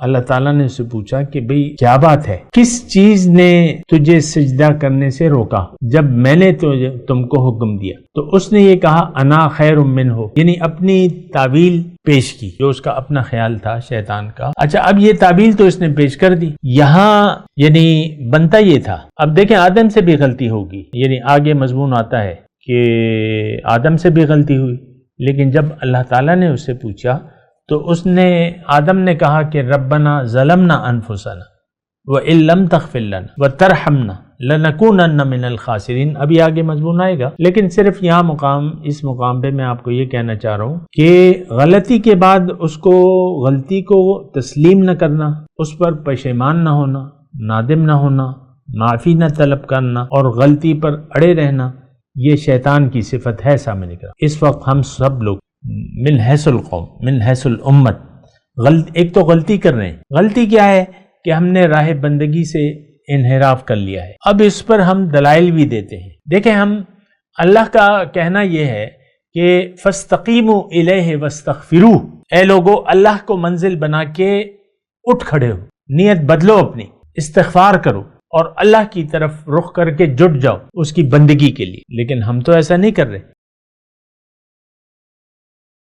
اللہ تعالیٰ نے اسے پوچھا کہ بھئی کیا بات ہے، کس چیز نے تجھے سجدہ کرنے سے روکا جب میں نے تم کو حکم دیا؟ تو اس نے یہ کہا انا خیر منہ، یعنی اپنی تعویل پیش کی، جو اس کا اپنا خیال تھا شیطان کا۔ اچھا، اب یہ تعویل تو اس نے پیش کر دی، یہاں یعنی بنتا یہ تھا۔ اب دیکھیں آدم سے بھی غلطی ہوگی، یعنی آگے مضمون آتا ہے کہ آدم سے بھی غلطی ہوئی، لیکن جب اللہ تعالیٰ نے اس سے پوچھا تو اس نے آدم نے کہا کہ ربنا ظلمنا انفسنا وَإِن لَّمْ تَغْفِرْ لَنَا وَتَرْحَمْنَا لَنَكُونَنَّ مِنَ الْخَاسِرِينَ۔ ابھی آگے مضمون آئے گا، لیکن صرف یہاں اس مقام پہ میں آپ کو یہ کہنا چاہ رہا ہوں کہ غلطی کے بعد اس کو غلطی کو تسلیم نہ کرنا، اس پر پشیمان نہ ہونا، نادم نہ ہونا، معافی نہ طلب کرنا اور غلطی پر اڑے رہنا، یہ شیطان کی صفت ہے۔ سامنے کا اس وقت ہم سب لوگ من حیث القوم من حیث الامت ایک تو غلطی کر رہے ہیں۔ غلطی کیا ہے کہ ہم نے راہ بندگی سے انحراف کر لیا ہے۔ اب اس پر ہم دلائل بھی دیتے ہیں۔ دیکھیں، ہم اللہ کا کہنا یہ ہے کہ فاستقیموا الیہ واستغفروہ، اے لوگو اللہ کو منزل بنا کے اٹھ کھڑے ہو، نیت بدلو، اپنی استغفار کرو اور اللہ کی طرف رخ کر کے جٹ جاؤ اس کی بندگی کے لیے۔ لیکن ہم تو ایسا نہیں کر رہے۔